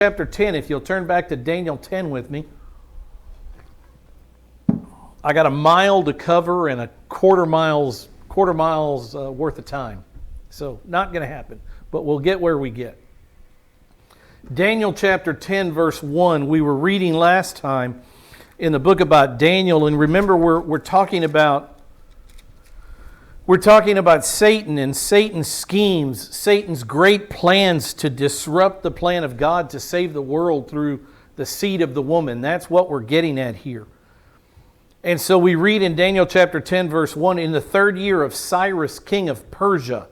Chapter 10, if you'll turn back to Daniel 10 with me. I got a mile to cover and a quarter miles worth of time. So not going to happen, but we'll get where we get. Daniel chapter 10 verse 1, we were reading last time in the book about Daniel, and remember we're talking about Satan and Satan's schemes, Satan's great plans to disrupt the plan of God to save the world through the seed of the woman. That's what we're getting at here. And so we read in Daniel chapter 10 verse 1, in the 3rd year of Cyrus, king of Persia,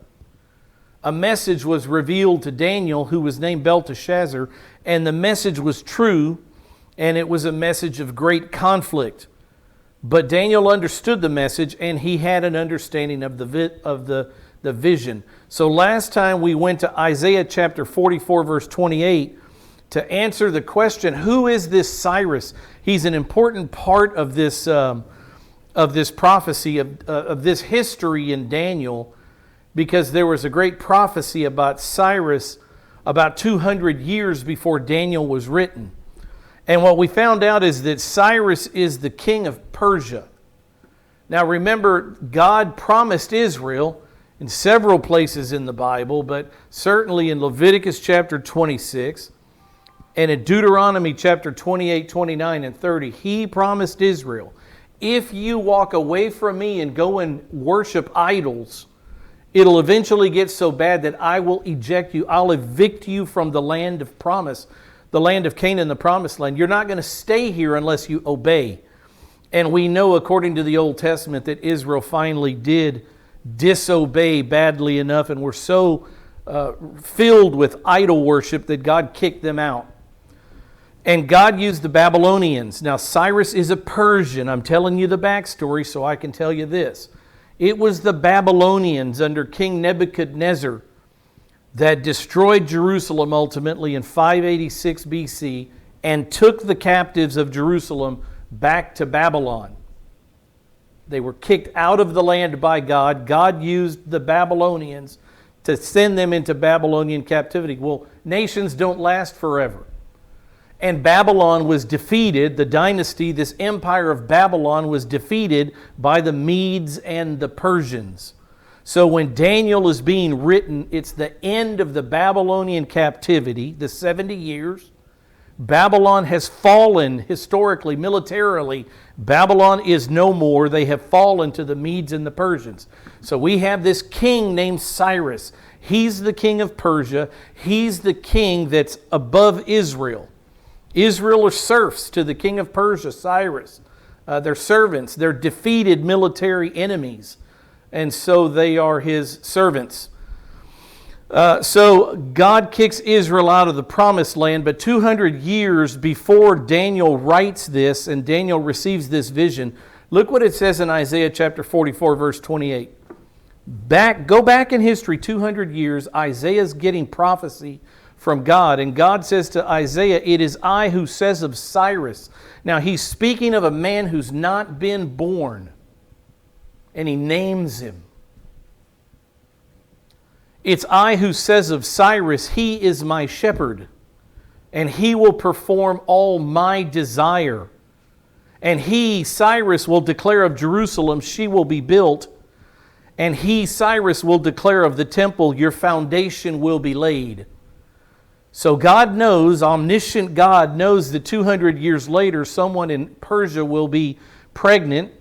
a message was revealed to Daniel, who was named Belteshazzar, and the message was true, and it was a message of great conflict. But Daniel understood the message, and he had an understanding of the vision. So last time we went to Isaiah chapter 44, verse 28, to answer the question, who is this Cyrus? He's an important part of this prophecy, of this history in Daniel, because there was a great prophecy about Cyrus about 200 years before Daniel was written. And what we found out is that Cyrus is the king of Persia. Now remember, God promised Israel in several places in the Bible, but certainly in Leviticus chapter 26 and in Deuteronomy chapter 28, 29, and 30, He promised Israel, if you walk away from me and go and worship idols, it'll eventually get so bad that I will eject you. I'll evict you from the land of promise, the land of Canaan, the promised land. You're not going to stay here unless you obey. And we know, according to the Old Testament, that Israel finally did disobey badly enough and were so filled with idol worship that God kicked them out. And God used the Babylonians. Now, Cyrus is a Persian. I'm telling you the backstory so I can tell you this. It was the Babylonians under King Nebuchadnezzar that destroyed Jerusalem ultimately in 586 BC and took the captives of Jerusalem back to Babylon. They were kicked out of the land by God. God used the Babylonians to send them into Babylonian captivity. Well, nations don't last forever. And Babylon was defeated. The dynasty, this empire of Babylon, was defeated by the Medes and the Persians. So when Daniel is being written, it's the end of the Babylonian captivity, the 70 years. Babylon has fallen historically, militarily. Babylon is no more. They have fallen to the Medes and the Persians. So we have this king named Cyrus. He's the king of Persia. He's the king that's above Israel. Israel are serfs to the king of Persia, Cyrus. They're servants. They're defeated military enemies. And so they are his servants. So God kicks Israel out of the promised land, but 200 years before Daniel writes this and Daniel receives this vision, look what it says in Isaiah chapter 44, verse 28. Go back in history 200 years, Isaiah's getting prophecy from God, and God says to Isaiah, it is I who says of Cyrus. Now he's speaking of a man who's not been born, and he names him. It's I who says of Cyrus, he is my shepherd, and he will perform all my desire. And he, Cyrus, will declare of Jerusalem, she will be built. And he, Cyrus, will declare of the temple, your foundation will be laid. So God knows, omniscient God knows that 200 years later, someone in Persia will be pregnant,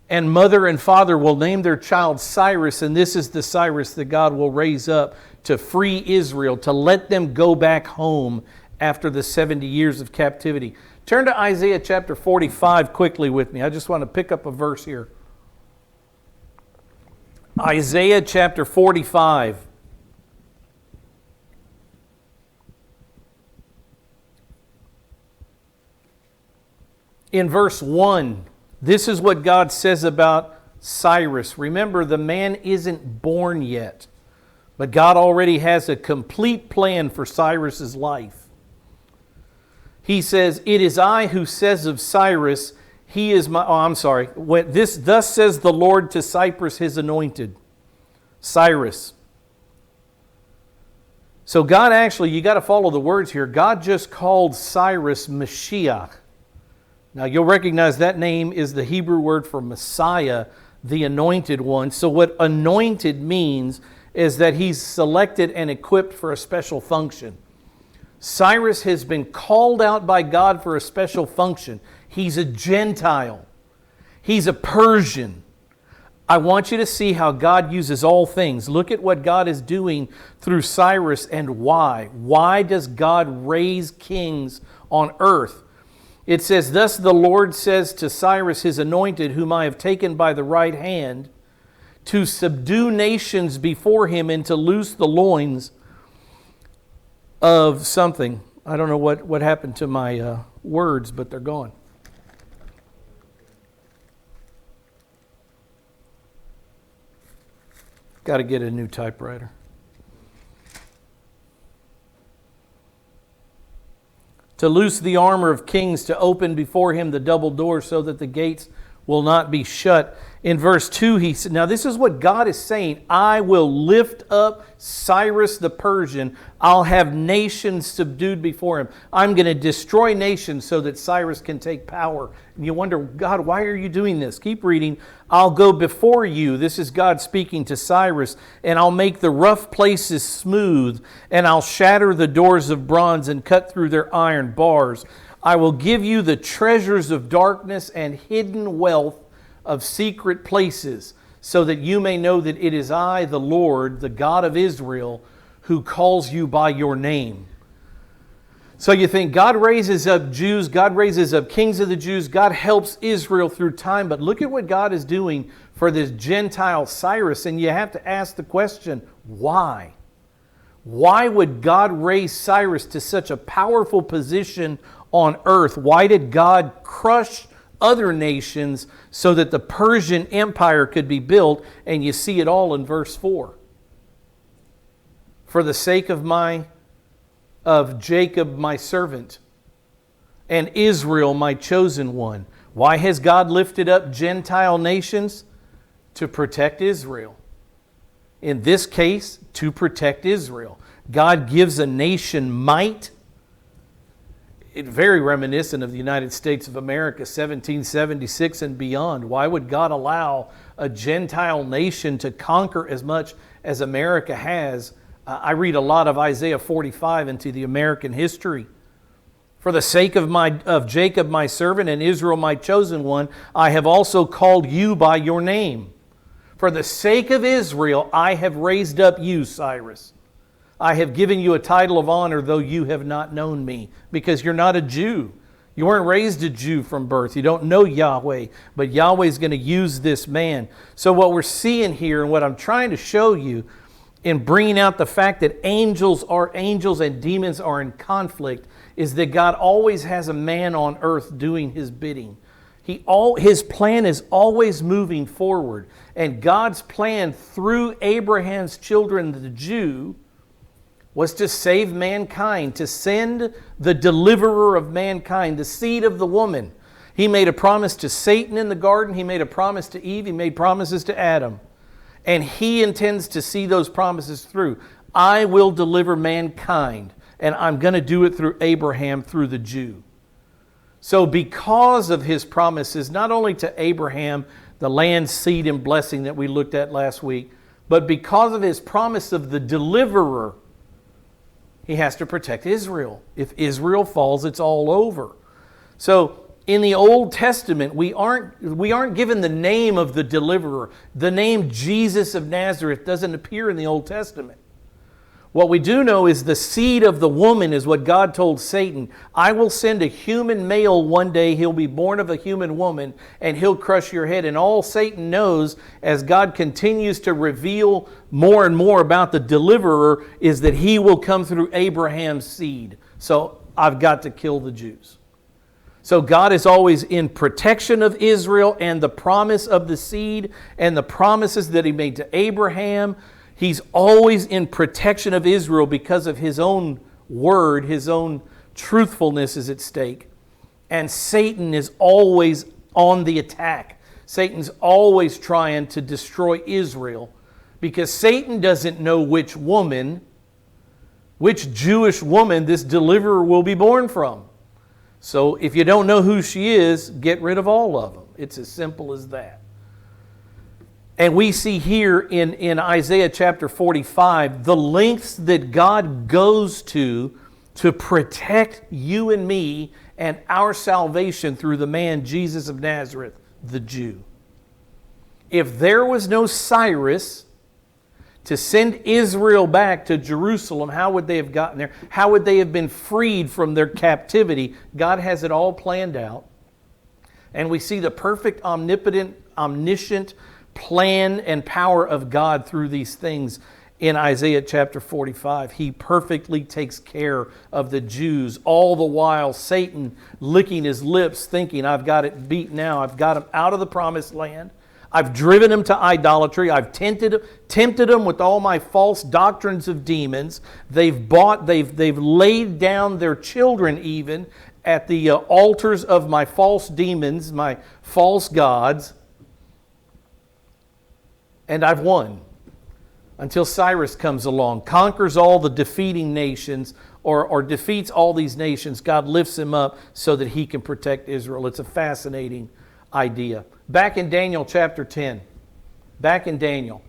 and mother and father will name their child Cyrus, and this is the Cyrus that God will raise up to free Israel, to let them go back home after the 70 years of captivity. Turn to Isaiah chapter 45 quickly with me. I just want to pick up a verse here. Isaiah chapter 45. In verse 1, this is what God says about Cyrus. Remember, the man isn't born yet, but God already has a complete plan for Cyrus's life. He says, it is I who says of Cyrus, he is my... Thus says the Lord to Cyprus, his anointed. Cyrus. So God actually, you got to follow the words here. God just called Cyrus Mashiach. Now you'll recognize that name is the Hebrew word for Messiah, the anointed one. So what anointed means is that he's selected and equipped for a special function. Cyrus has been called out by God for a special function. He's a Gentile. He's a Persian. I want you to see how God uses all things. Look at what God is doing through Cyrus and why. Why does God raise kings on earth? It says, "Thus the Lord says to Cyrus, his anointed, whom I have taken by the right hand, to subdue nations before him and to loose the loins of something." I don't know what happened to my words, but they're gone. Got to get a new typewriter. "To loose the armor of kings, to open before him the double door so that the gates will not be shut." In verse 2, he said, now this is what God is saying. I will lift up Cyrus the Persian. I'll have nations subdued before him. I'm going to destroy nations so that Cyrus can take power. And you wonder, God, why are you doing this? Keep reading. "I'll go before you." This is God speaking to Cyrus. "And I'll make the rough places smooth. And I'll shatter the doors of bronze and cut through their iron bars. I will give you the treasures of darkness and hidden wealth of secret places, so that you may know that it is I, the Lord, the God of Israel, who calls you by your name." So you think God raises up Jews, God raises up kings of the Jews, God helps Israel through time, but look at what God is doing for this Gentile Cyrus, and you have to ask the question, why? Why would God raise Cyrus to such a powerful position on earth? Why did God crush other nations so that the Persian Empire could be built? And you see it all in verse 4. "For the sake of Jacob my servant, and Israel my chosen one." Why has God lifted up Gentile nations? To protect Israel. In this case, to protect Israel. God gives a nation might. It's very reminiscent of the United States of America, 1776 and beyond. Why would God allow a Gentile nation to conquer as much as America has? I read a lot of Isaiah 45 into the American history. "For the sake of Jacob my servant and Israel my chosen one, I have also called you by your name. For the sake of Israel I have raised up you, Cyrus. I have given you a title of honor, though you have not known me," because you're not a Jew. You weren't raised a Jew from birth. You don't know Yahweh, but Yahweh's going to use this man. So what we're seeing here, and what I'm trying to show you in bringing out the fact that angels and demons are in conflict, is that God always has a man on earth doing his bidding. His plan is always moving forward. And God's plan through Abraham's children, the Jew, was to save mankind, to send the deliverer of mankind, the seed of the woman. He made a promise to Satan in the garden. He made a promise to Eve. He made promises to Adam. And he intends to see those promises through. I will deliver mankind, and I'm going to do it through Abraham, through the Jew. So because of his promises, not only to Abraham, the land, seed, and blessing that we looked at last week, but because of his promise of the deliverer, he has to protect Israel. If Israel falls, it's all over. So in the Old Testament, we aren't given the name of the deliverer. The name Jesus of Nazareth doesn't appear in the Old Testament. What we do know is the seed of the woman is what God told Satan. I will send a human male one day. He'll be born of a human woman, and he'll crush your head. And all Satan knows, as God continues to reveal more and more about the deliverer, is that he will come through Abraham's seed. So I've got to kill the Jews. So God is always in protection of Israel and the promise of the seed and the promises that he made to Abraham. He's always in protection of Israel because of his own word, his own truthfulness is at stake. And Satan is always on the attack. Satan's always trying to destroy Israel because Satan doesn't know which woman which Jewish woman this deliverer will be born from. So if you don't know who she is, get rid of all of them. It's as simple as that. And we see here in Isaiah chapter 45 the lengths that God goes to protect you and me and our salvation through the man Jesus of Nazareth, the Jew. If there was no Cyrus to send Israel back to Jerusalem, how would they have gotten there? How would they have been freed from their captivity? God has it all planned out. And we see the perfect, omniscient plan and power of God through these things in Isaiah chapter 45. He perfectly takes care of the Jews, all the while Satan licking his lips thinking, I've got it beat now. I've got them out of the promised land. I've driven them to idolatry. I've tempted them with all my false doctrines of demons. They've laid down their children even at the altars of my false demons, my false gods. And I've won until Cyrus comes along, conquers all the defeating nations or defeats all these nations. God lifts him up so that he can protect Israel. It's a fascinating idea. Back in Daniel chapter 10. Back in Daniel.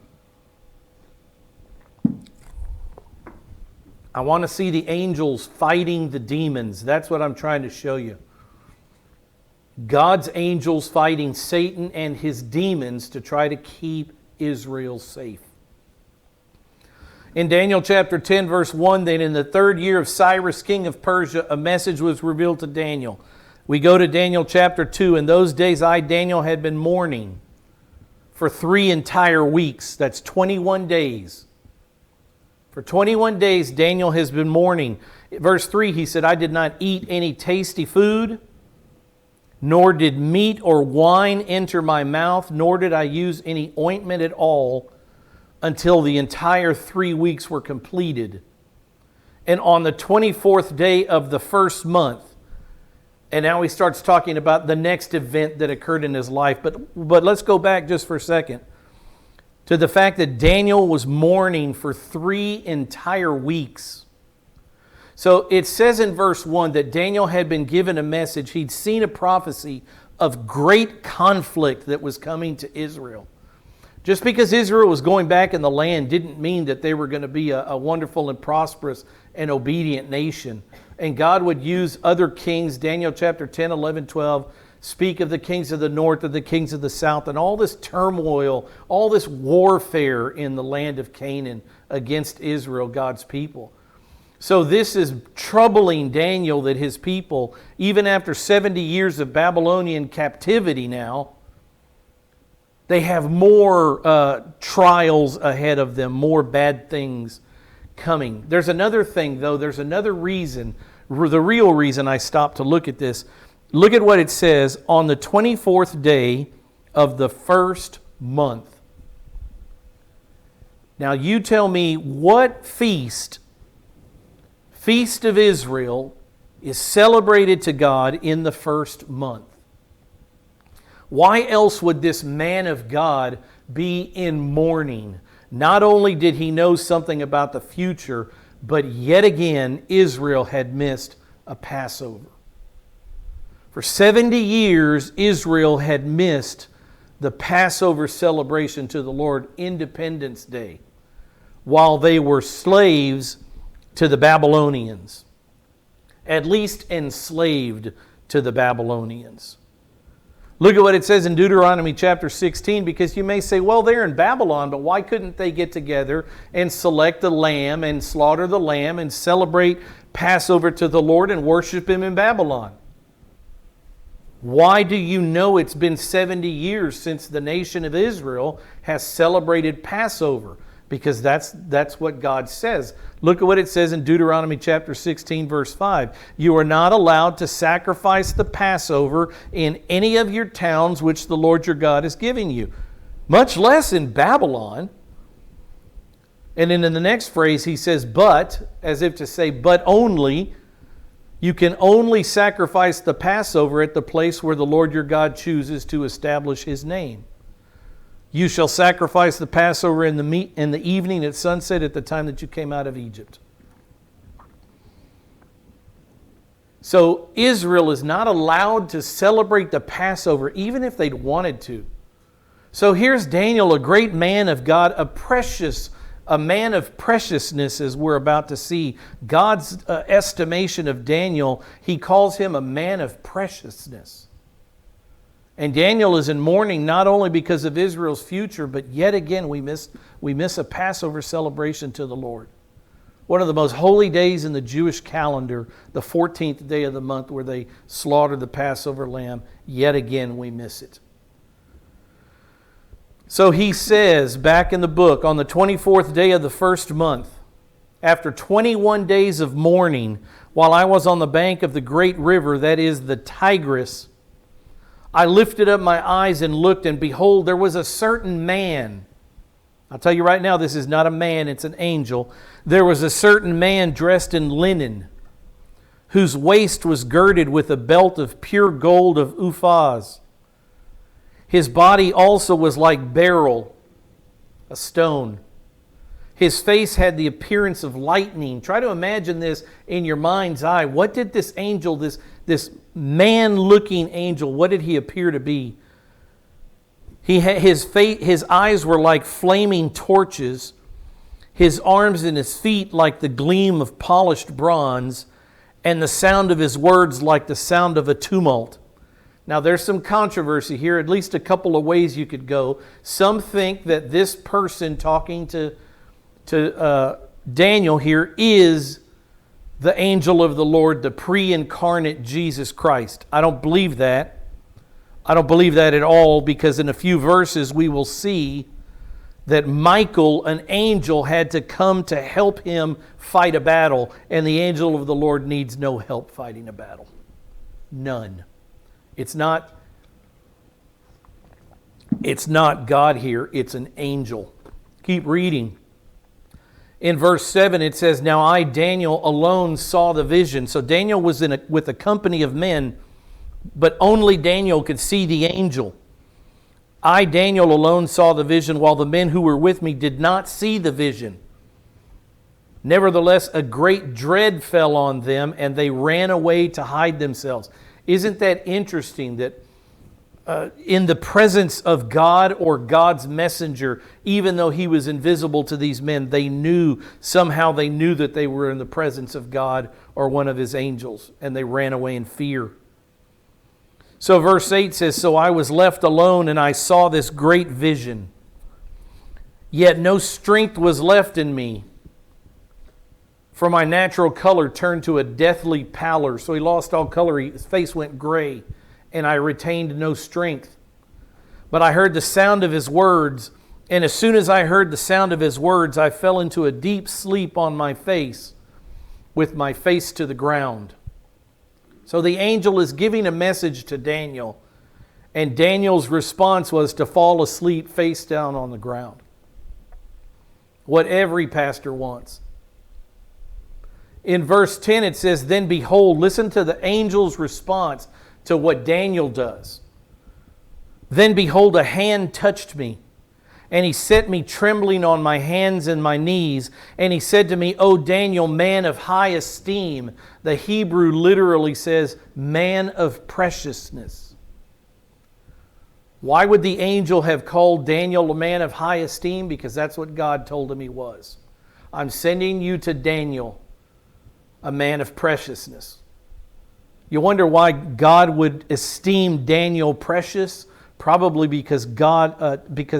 I want to see the angels fighting the demons. That's what I'm trying to show you. God's angels fighting Satan and his demons to try to keep Israel safe. In Daniel chapter 10 verse 1, then in the 3rd year of Cyrus king of Persia, a message was revealed to Daniel. We go to Daniel chapter 2. In those days I, Daniel, had been mourning for 3 entire weeks. That's 21 days. For 21 days Daniel has been mourning. Verse 3, he said, I did not eat any tasty food, nor did meat or wine enter my mouth, nor did I use any ointment at all until the entire 3 weeks were completed. And on the 24th day of the 1st month, and now he starts talking about the next event that occurred in his life. But let's go back just for a second to the fact that Daniel was mourning for 3 entire weeks. So it says in verse 1 that Daniel had been given a message. He'd seen a prophecy of great conflict that was coming to Israel. Just because Israel was going back in the land didn't mean that they were going to be a wonderful and prosperous and obedient nation. And God would use other kings. Daniel chapter 10, 11, 12 speak of the kings of the north and the kings of the south and all this turmoil, all this warfare in the land of Canaan against Israel, God's people. So this is troubling Daniel that his people, even after 70 years of Babylonian captivity now, they have more trials ahead of them, more bad things coming. There's another thing, though. There's another reason, the real reason I stopped to look at this. Look at what it says, on the 24th day of the 1st month. Now you tell me what feast of Israel is celebrated to God in the 1st month. Why else would this man of God be in mourning? Not only did he know something about the future, but yet again Israel had missed a Passover. For 70 years Israel had missed the Passover celebration to the Lord, Independence Day, while they were slaves to the Babylonians, at least enslaved to the Babylonians. Look at what it says in Deuteronomy chapter 16, because you may say, well, they're in Babylon, but why couldn't they get together and select the lamb and slaughter the lamb and celebrate Passover to the Lord and worship Him in Babylon? Why do you know it's been 70 years since the nation of Israel has celebrated Passover? Because that's what God says. Look at what it says in Deuteronomy chapter 16, verse 5. You are not allowed to sacrifice the Passover in any of your towns which the Lord your God is giving you, much less in Babylon. And then in the next phrase he says, but, as if to say, but only, you can only sacrifice the Passover at the place where the Lord your God chooses to establish His name. You shall sacrifice the Passover in the evening at sunset at the time that you came out of Egypt. So Israel is not allowed to celebrate the Passover, even if they'd wanted to. So here's Daniel, a great man of God, a man of preciousness, as we're about to see. God's estimation of Daniel, he calls him a man of preciousness. And Daniel is in mourning not only because of Israel's future, but yet again we miss a Passover celebration to the Lord. One of the most holy days in the Jewish calendar, the 14th day of the month where they slaughter the Passover lamb. Yet again we miss it. So he says back in the book, on the 24th day of the first month, after 21 days of mourning, while I was on the bank of the great river, that is the Tigris, I lifted up my eyes and looked, and behold, there was a certain man. I'll tell you right now, this is not a man, it's an angel. There was a certain man dressed in linen, whose waist was girded with a belt of pure gold of Uphaz. His body also was like beryl, a stone. His face had the appearance of lightning. Try to imagine this in your mind's eye. What did this angel, this man-looking angel, what did he appear to be? His eyes were like flaming torches, his arms and his feet like the gleam of polished bronze, and the sound of his words like the sound of a tumult. Now there's some controversy here, at least a couple of ways you could go. Some think that this person talking to Daniel here is the angel of the Lord, the pre-incarnate Jesus Christ. I don't believe that. I don't believe that at all, because in a few verses we will see that Michael, an angel, had to come to help him fight a battle, and the angel of the Lord needs no help fighting a battle. None. It's not God here, it's an angel. Keep reading. In verse 7 it says, "Now I, Daniel, alone saw the vision." So Daniel was with a company of men, but only Daniel could see the angel. "I, Daniel, alone saw the vision, while the men who were with me did not see the vision. Nevertheless, a great dread fell on them, and they ran away to hide themselves." Isn't that interesting that in the presence of God or God's messenger, even though he was invisible to these men, they knew that they were in the presence of God or one of his angels, and they ran away in fear. So verse 8 says, "So I was left alone, and I saw this great vision. Yet no strength was left in me, for my natural color turned to a deathly pallor." So he lost all color. His face went gray, and I retained no strength. "But I heard the sound of his words, and as soon as I heard the sound of his words, I fell into a deep sleep on my face, with my face to the ground." So the angel is giving a message to Daniel, and Daniel's response was to fall asleep face down on the ground. What every pastor wants. In verse 10 it says, "Then behold," listen to the angel's response to what Daniel does. "Then behold, a hand touched me, and he set me trembling on my hands and my knees. And he said to me, 'O Daniel, man of high esteem.'" The Hebrew literally says, "man of preciousness." Why would the angel have called Daniel a man of high esteem? Because that's what God told him he was. "I'm sending you to Daniel, a man of preciousness." You wonder why God would esteem Daniel precious? Probably because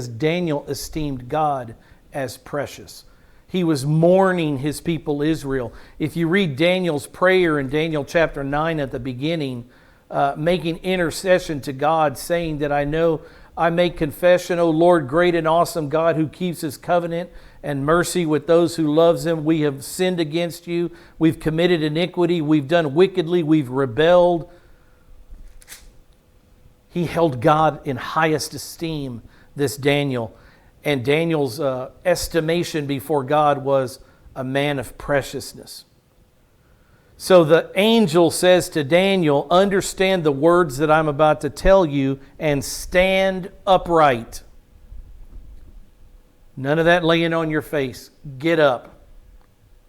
Daniel esteemed God as precious. He was mourning his people Israel. If you read Daniel's prayer in Daniel chapter 9 at the beginning, making intercession to God, saying that I make confession, "O Lord, great and awesome God, who keeps his covenant and mercy with those who loves him. We have sinned against you. We've committed iniquity. We've done wickedly. We've rebelled." He held God in highest esteem, this Daniel. And Daniel's estimation before God was a man of preciousness. So the angel says to Daniel, "Understand the words that I'm about to tell you and stand upright." None of that laying on your face. Get up.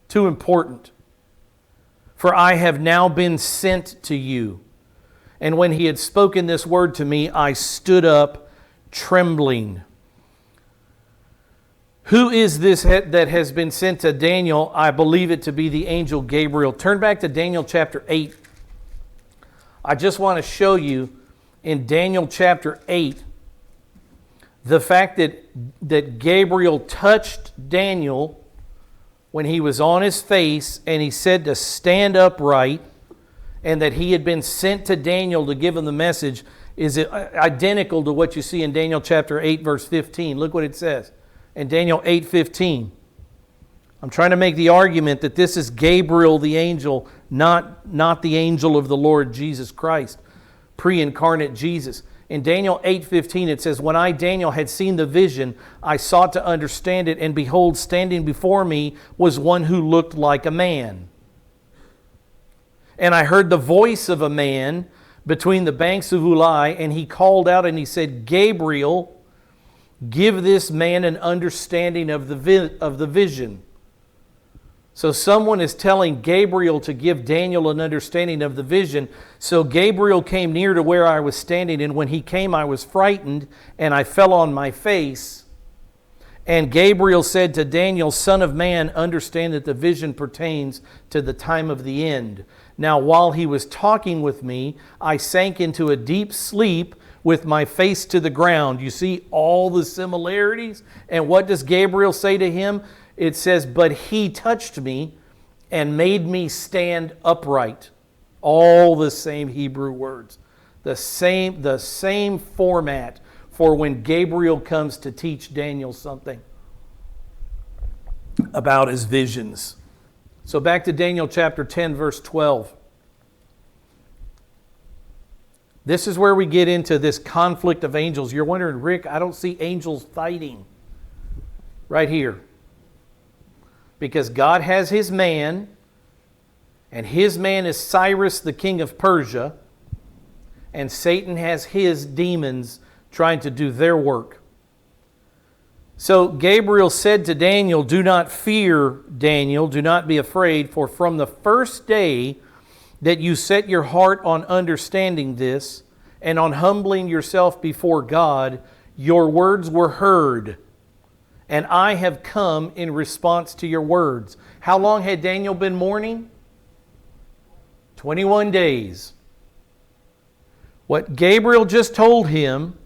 Too important. for I have now been sent to you. And when he had spoken this word to me, I stood up trembling. Who is this that has been sent to Daniel? I believe it to be the angel Gabriel. Turn back to Daniel chapter 8. I just want to show you in Daniel chapter 8 the fact that Gabriel touched Daniel when he was on his face, and he said to stand upright, and that he had been sent to Daniel to give him the message, is identical to what you see in Daniel chapter 8, verse 15. Look what it says in Daniel 8:15. I'm trying to make the argument that this is Gabriel the angel, not the angel of the Lord Jesus Christ, pre-incarnate Jesus. In Daniel 8:15 it says, when I, Daniel, had seen the vision, I sought to understand it, and behold, standing before me was one who looked like a man. And I heard the voice of a man between the banks of Ulai, and he called out and he said, Gabriel, give this man an understanding of the vision. So someone is telling Gabriel to give Daniel an understanding of the vision. So Gabriel came near to where I was standing, and when he came, I was frightened, and I fell on my face. And Gabriel said to Daniel, Son of man, understand that the vision pertains to the time of the end. Now while he was talking with me, I sank into a deep sleep with my face to the ground. You see all the similarities? And what does Gabriel say to him? It says, but he touched me and made me stand upright. All the same Hebrew words. The same format for when Gabriel comes to teach Daniel something about his visions. So back to Daniel chapter 10, verse 12. This is where we get into this conflict of angels. You're wondering, Rick, I don't see angels fighting. Right here. Because God has his man, and his man is Cyrus, the king of Persia, and Satan has his demons trying to do their work. So Gabriel said to Daniel, do not fear, Daniel, do not be afraid, for from the first day that you set your heart on understanding this and on humbling yourself before God, your words were heard, and I have come in response to your words. How long had Daniel been mourning? 21 days. What Gabriel just told him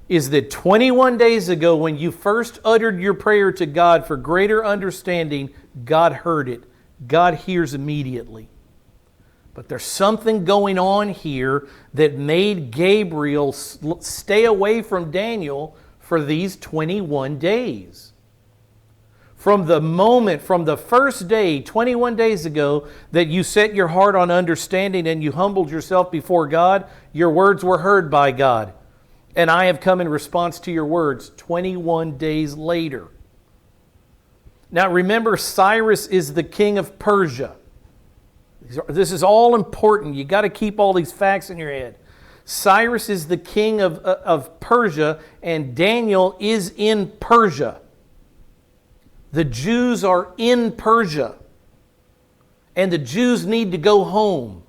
is that 21 days ago, when you first uttered your prayer to God for greater understanding, God heard it. God hears immediately. But there's something going on here that made Gabriel stay away from Daniel for these 21 days. From the first day, 21 days ago, that you set your heart on understanding and you humbled yourself before God, your words were heard by God. And I have come in response to your words 21 days later. Now remember, Cyrus is the king of Persia. This is all important. You got to keep all these facts in your head. Cyrus is the king of Persia, and Daniel is in Persia. The Jews are in Persia, and the Jews need to go home.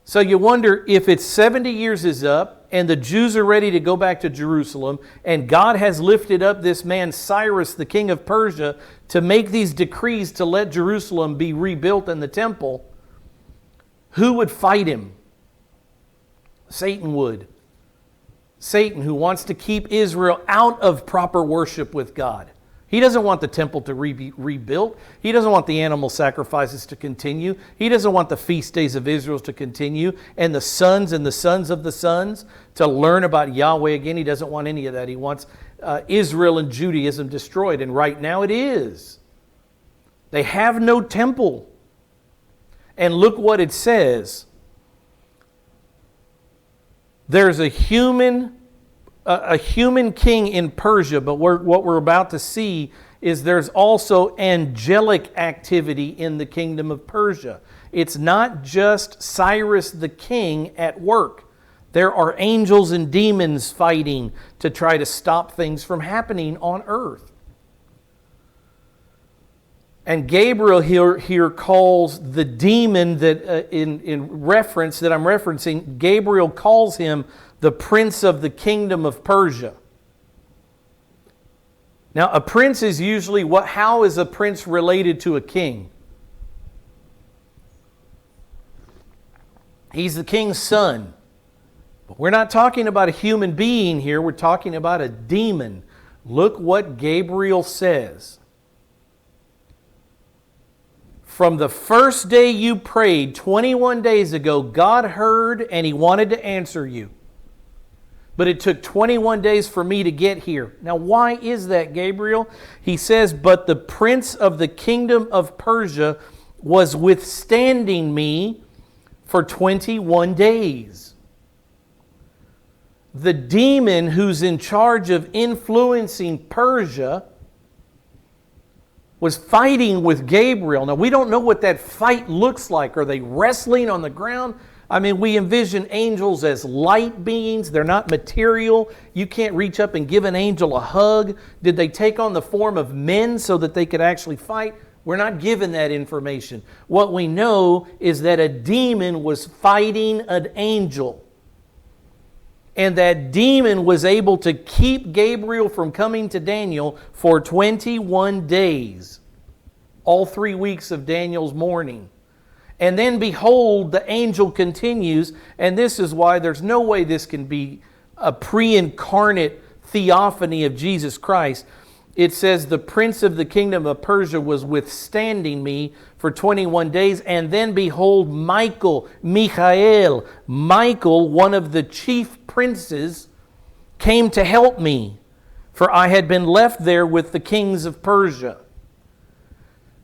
So you wonder, if it's 70 years is up, and the Jews are ready to go back to Jerusalem, and God has lifted up this man Cyrus, the king of Persia, to make these decrees to let Jerusalem be rebuilt in the temple, who would fight him? Satan would. Satan, who wants to keep Israel out of proper worship with God. He doesn't want the temple to be rebuilt. He doesn't want the animal sacrifices to continue. He doesn't want the feast days of Israel to continue, and the sons of the sons to learn about Yahweh again. He doesn't want any of that. He wants Israel and Judaism destroyed, and right now it is. They have no temple. And look what it says. There's a human king in Persia, but what we're about to see is there's also angelic activity in the kingdom of Persia. It's not just Cyrus the king at work. There are angels and demons fighting to try to stop things from happening on earth. And Gabriel here calls the demon that in reference that I'm referencing, Gabriel calls him the prince of the kingdom of Persia. Now, a prince is usually how is a prince related to a king? He's the king's son. But we're not talking about a human being here, we're talking about a demon. Look what Gabriel says. From the first day you prayed, 21 days ago, God heard and He wanted to answer you. But it took 21 days for me to get here. Now, why is that, Gabriel? He says, but the prince of the kingdom of Persia was withstanding me for 21 days. The demon who's in charge of influencing Persia was fighting with Gabriel. Now, we don't know what that fight looks like. Are they wrestling on the ground? I mean, we envision angels as light beings. They're not material. You can't reach up and give an angel a hug. Did they take on the form of men so that they could actually fight? We're not given that information. What we know is that a demon was fighting an angel. And that demon was able to keep Gabriel from coming to Daniel for 21 days. All 3 weeks of Daniel's mourning. And then behold, the angel continues, and this is why there's no way this can be a pre-incarnate theophany of Jesus Christ. It says, the prince of the kingdom of Persia was withstanding me for 21 days. And then behold, Michael, one of the chief princes, came to help me, for I had been left there with the kings of Persia.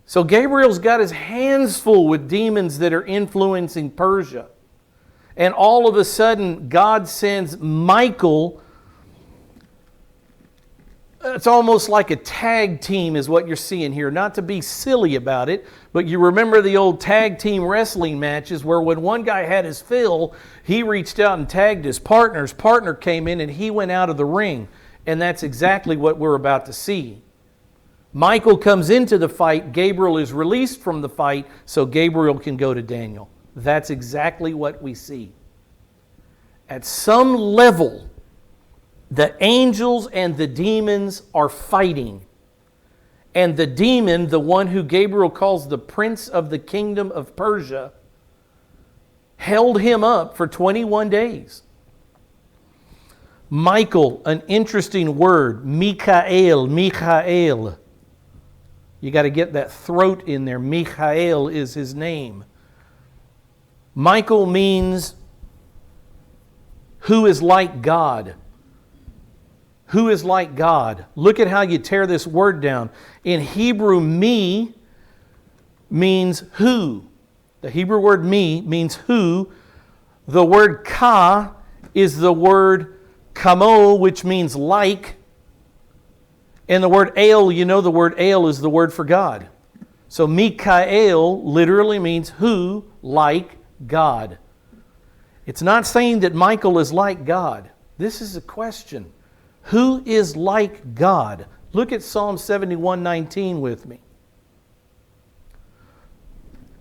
So Gabriel's got his hands full with demons that are influencing Persia. And all of a sudden, God sends Michael. It's almost like a tag team is what you're seeing here. Not to be silly about it, but you remember the old tag team wrestling matches where when one guy had his fill, he reached out and tagged his partner. His partner came in and he went out of the ring. And that's exactly what we're about to see. Michael comes into the fight. Gabriel is released from the fight so Gabriel can go to Daniel. That's exactly what we see. At some level, the angels and the demons are fighting. And the demon, the one who Gabriel calls the prince of the kingdom of Persia, held him up for 21 days. Michael, an interesting word, Michael. You got to get that throat in there. Michael is his name. Michael means who is like God. Who is like God? Look at how you tear this word down. In Hebrew, me means who. The Hebrew word me means who. The word ka is the word kamo, which means like. And the word el, you know the word el is the word for God. So Mikael literally means who, like God. It's not saying that Michael is like God. This is a question. Who is like God? Look at Psalm 71:19 with me.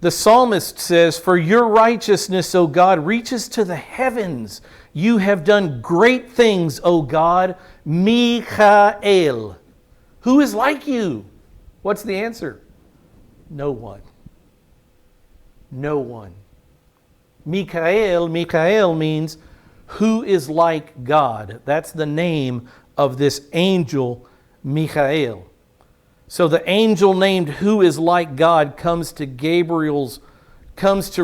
The psalmist says, for your righteousness, O God, reaches to the heavens. You have done great things, O God. Michael. Who is like you? What's the answer? No one. No one. Michael means who is like God. That's the name of this angel, Michael. So the angel named who is like God comes to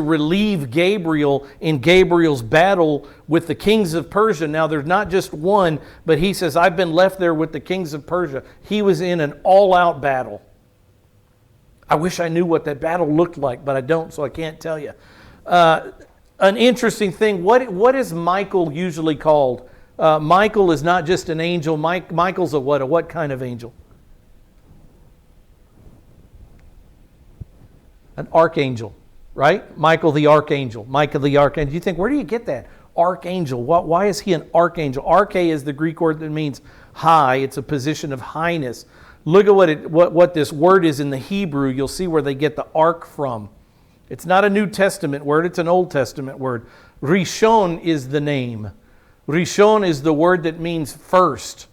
relieve Gabriel in Gabriel's battle with the kings of Persia. Now there's not just one, but he says, I've been left there with the kings of Persia. He was in an all-out battle. I wish I knew what that battle looked like, but I don't, so I can't tell you. An interesting thing, what is Michael usually called? Michael is not just an angel. Michael's a what? A what kind of angel? An archangel, right? Michael the archangel. Michael the archangel. You think, where do you get that? Archangel. Why is he an archangel? Arche is the Greek word that means high. It's a position of highness. Look at what this word is in the Hebrew. You'll see where they get the ark from. It's not a New Testament word, it's an Old Testament word. Rishon is the name. Rishon is the word that means first.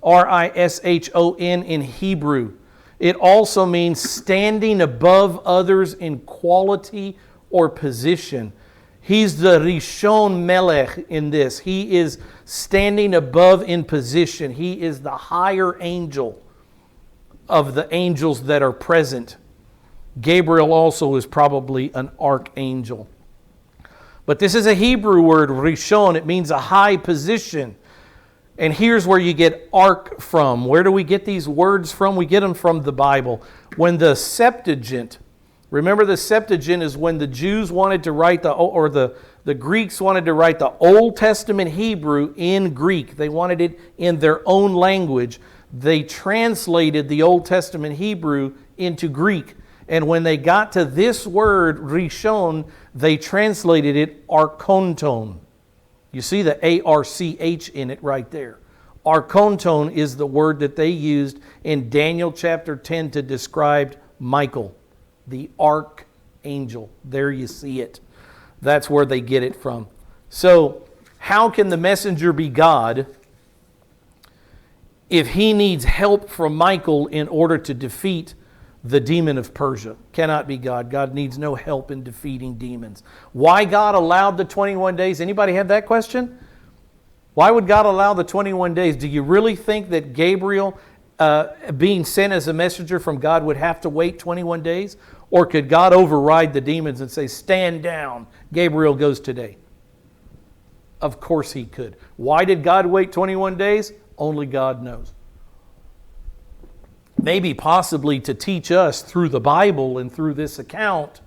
R-I-S-H-O-N in Hebrew. It also means standing above others in quality or position. He's the Rishon Melech in this. He is standing above in position. He is the higher angel of the angels that are present. Gabriel also is probably an archangel. But this is a Hebrew word, Rishon. It means a high position. And here's where you get ark from. Where do we get these words from? We get them from the Bible. When the Septuagint, remember the Septuagint is when the Jews wanted to write the Greeks wanted to write the Old Testament Hebrew in Greek. They wanted it in their own language. They translated the Old Testament Hebrew into Greek. And when they got to this word, Rishon, they translated it arkonton. You see the A-R-C-H in it right there. Arkonton is the word that they used in Daniel chapter 10 to describe Michael, the archangel. There you see it. That's where they get it from. So, how can the messenger be God if he needs help from Michael in order to defeat the demon of Persia? Cannot be God. God needs no help in defeating demons. Why God allowed the 21 days? Anybody have that question? Why would God allow the 21 days? Do you really think that Gabriel, being sent as a messenger from God, would have to wait 21 days? Or could God override the demons and say, stand down, Gabriel goes today? Of course he could. Why did God wait 21 days? Only God knows. Maybe possibly to teach us through the Bible and through this account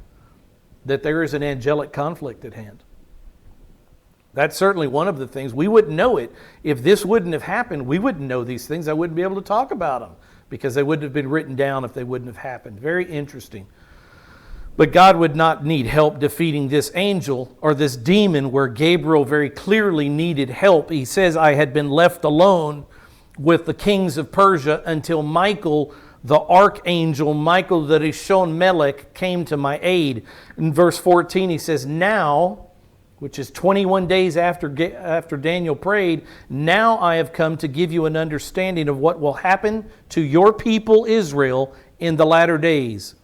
that there is an angelic conflict at hand. That's certainly one of the things. We wouldn't know it. If this wouldn't have happened, we wouldn't know these things. I wouldn't be able to talk about them because they wouldn't have been written down if they wouldn't have happened. Very interesting. But God would not need help defeating this angel or this demon where Gabriel very clearly needed help. He says, I had been left alone with the kings of Persia until Michael, the archangel, Michael the Rishon Melech, came to my aid. In verse 14 he says, now, which is 21 days after Daniel prayed, now I have come to give you an understanding of what will happen to your people Israel in the latter days.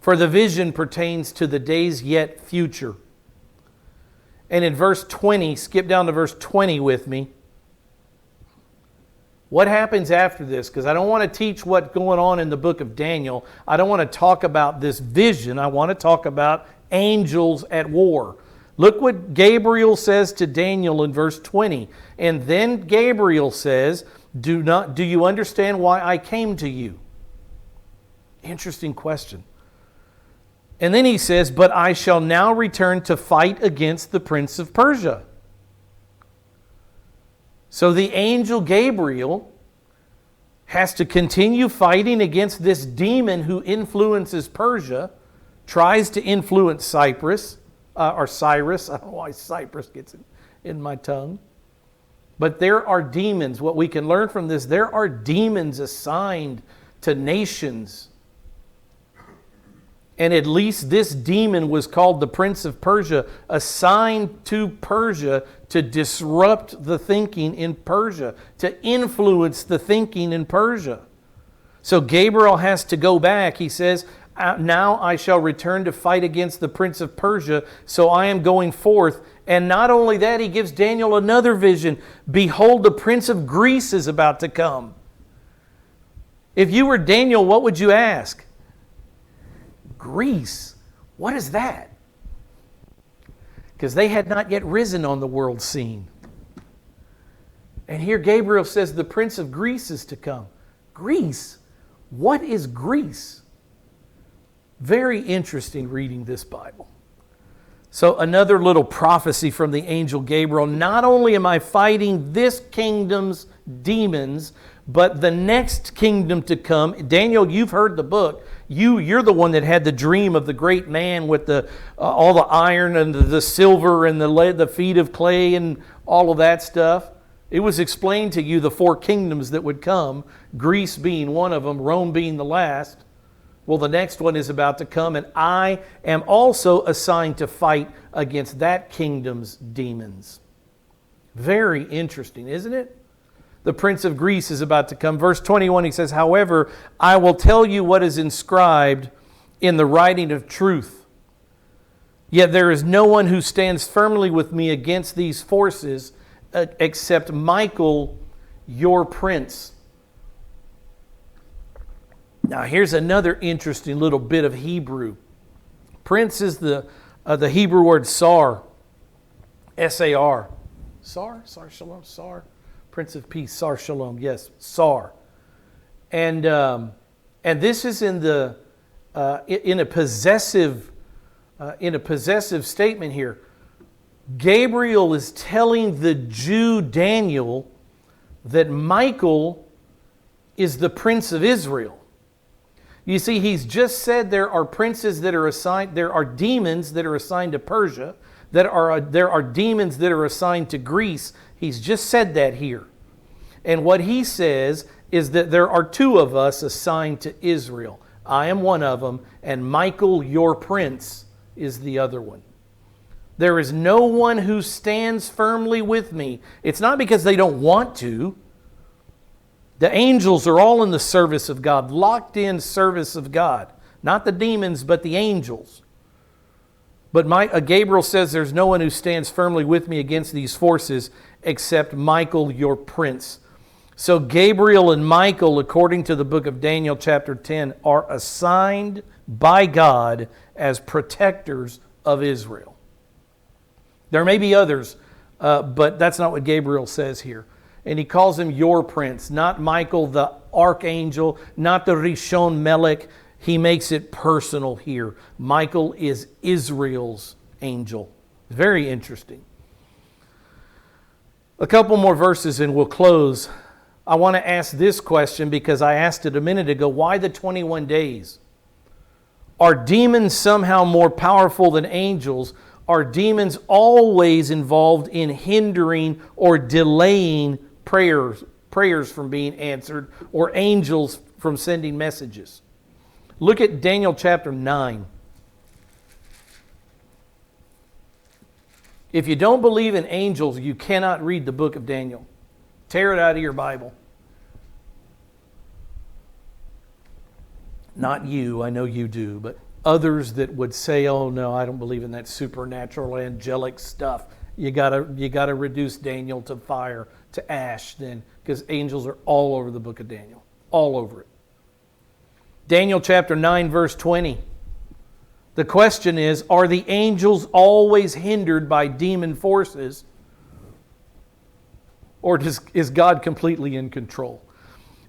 For the vision pertains to the days yet future. And in verse 20, skip down to verse 20 with me. What happens after this? Because I don't want to teach what's going on in the book of Daniel. I don't want to talk about this vision. I want to talk about angels at war. Look what Gabriel says to Daniel in verse 20. And then Gabriel says, do you understand why I came to you? Interesting question. And then he says, but I shall now return to fight against the prince of Persia. So the angel Gabriel has to continue fighting against this demon who influences Persia, tries to influence Cyprus, or Cyrus. I don't know why Cyprus gets in my tongue. But there are demons. What we can learn from this, there are demons assigned to nations. And at least this demon was called the Prince of Persia, assigned to Persia to disrupt the thinking in Persia, to influence the thinking in Persia. So Gabriel has to go back. He says, now I shall return to fight against the Prince of Persia, so I am going forth. And not only that, he gives Daniel another vision. Behold, the Prince of Greece is about to come. If you were Daniel, what would you ask? Greece? What is that? Because they had not yet risen on the world scene. And here Gabriel says the Prince of Greece is to come. Greece? What is Greece? Very interesting reading this Bible. So another little prophecy from the angel Gabriel. Not only am I fighting this kingdom's demons, but the next kingdom to come. Daniel, you've heard the book. You're the one that had the dream of the great man with all the iron and the silver and the feet of clay and all of that stuff. It was explained to you the 4 kingdoms that would come, Greece being one of them, Rome being the last. Well, the next one is about to come, and I am also assigned to fight against that kingdom's demons. Very interesting, isn't it? The prince of Greece is about to come. Verse 21, he says, however, I will tell you what is inscribed in the writing of truth. Yet there is no one who stands firmly with me against these forces except Michael, your prince. Now here's another interesting little bit of Hebrew. Prince is the Hebrew word sar, S-A-R. Sar shalom, sar. Prince of Peace, Sar Shalom, yes, Sar, and this is in a possessive statement here. Gabriel is telling the Jew Daniel that Michael is the Prince of Israel. You see, he's just said there are princes that are assigned. There are demons that are assigned to Persia. There are demons that are assigned to Greece. He's just said that here. And what he says is that there are 2 of us assigned to Israel. I am one of them, and Michael, your prince, is the other one. There is no one who stands firmly with me. It's not because they don't want to. The angels are all in the service of God, locked in service of God. Not the demons, but the angels. But Gabriel says there's no one who stands firmly with me against these forces except Michael, your prince. So Gabriel and Michael, according to the book of Daniel chapter 10, are assigned by God as protectors of Israel. There may be others, but that's not what Gabriel says here. And he calls him your prince, not Michael the archangel, not the Rishon Melech. He makes it personal here. Michael is Israel's angel. Very interesting. A couple more verses and we'll close. I want to ask this question because I asked it a minute ago. Why the 21 days? Are demons somehow more powerful than angels? Are demons always involved in hindering or delaying prayers from being answered, or angels from sending messages? Look at Daniel chapter 9. If you don't believe in angels, you cannot read the book of Daniel. Tear it out of your Bible. Not you, I know you do, but others that would say, oh no, I don't believe in that supernatural angelic stuff. You gotta reduce Daniel to fire, to ash then, because angels are all over the book of Daniel. All over it. Daniel chapter 9 verse 20. The question is, are the angels always hindered by demon forces? Or is God completely in control?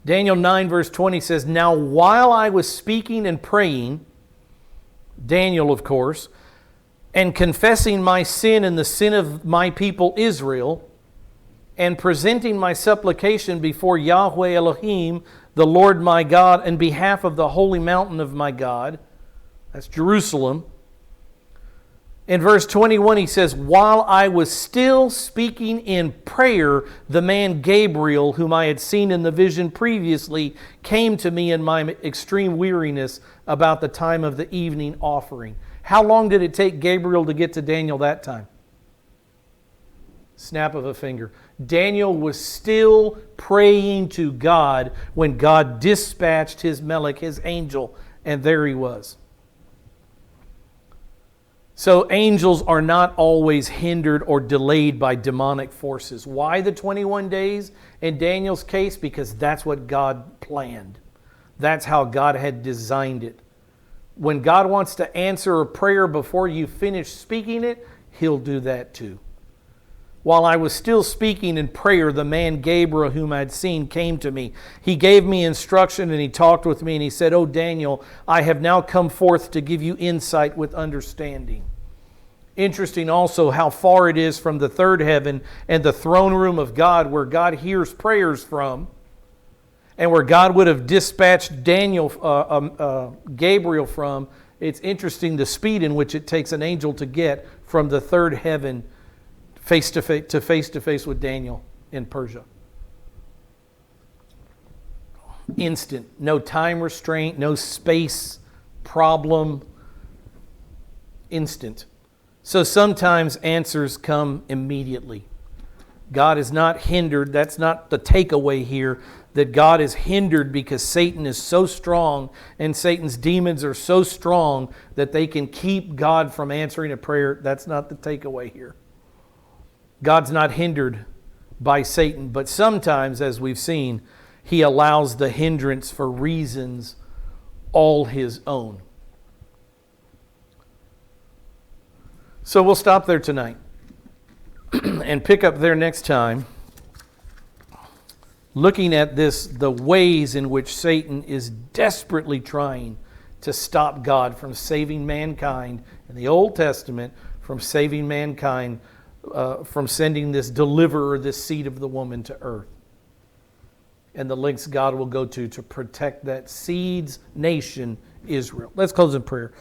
Daniel 9 verse 20 says, now while I was speaking and praying, Daniel of course, and confessing my sin and the sin of my people Israel, and presenting my supplication before Yahweh Elohim, the Lord my God, in behalf of the holy mountain of my God, that's Jerusalem. In verse 21 he says, while I was still speaking in prayer, the man Gabriel, whom I had seen in the vision previously, came to me in my extreme weariness about the time of the evening offering. How long did it take Gabriel to get to Daniel that time? Snap of a finger. Daniel was still praying to God when God dispatched his Melech, his angel, and there he was. So angels are not always hindered or delayed by demonic forces. Why the 21 days in Daniel's case? Because that's what God planned. That's how God had designed it. When God wants to answer a prayer before you finish speaking it, He'll do that too. While I was still speaking in prayer, the man Gabriel, whom I had seen, came to me. He gave me instruction and he talked with me and he said, "O Daniel, I have now come forth to give you insight with understanding." Interesting also how far it is from the third heaven and the throne room of God, where God hears prayers from, and where God would have dispatched Gabriel from. It's interesting the speed in which it takes an angel to get from the third heaven face to face with Daniel. in Persia. Instant. No time restraint, no space problem. Instant. So sometimes answers come immediately. God is not hindered. That's not the takeaway here, that God is hindered because Satan is so strong and Satan's demons are so strong that they can keep God from answering a prayer. That's not the takeaway here. God's not hindered by Satan, but sometimes, as we've seen, he allows the hindrance for reasons all his own. So we'll stop there tonight and pick up there next time, looking at the ways in which Satan is desperately trying to stop God from saving mankind in the Old Testament, from saving mankind, from sending this deliverer, this seed of the woman to earth. And the lengths God will go to protect that seed's nation, Israel. Let's close in prayer.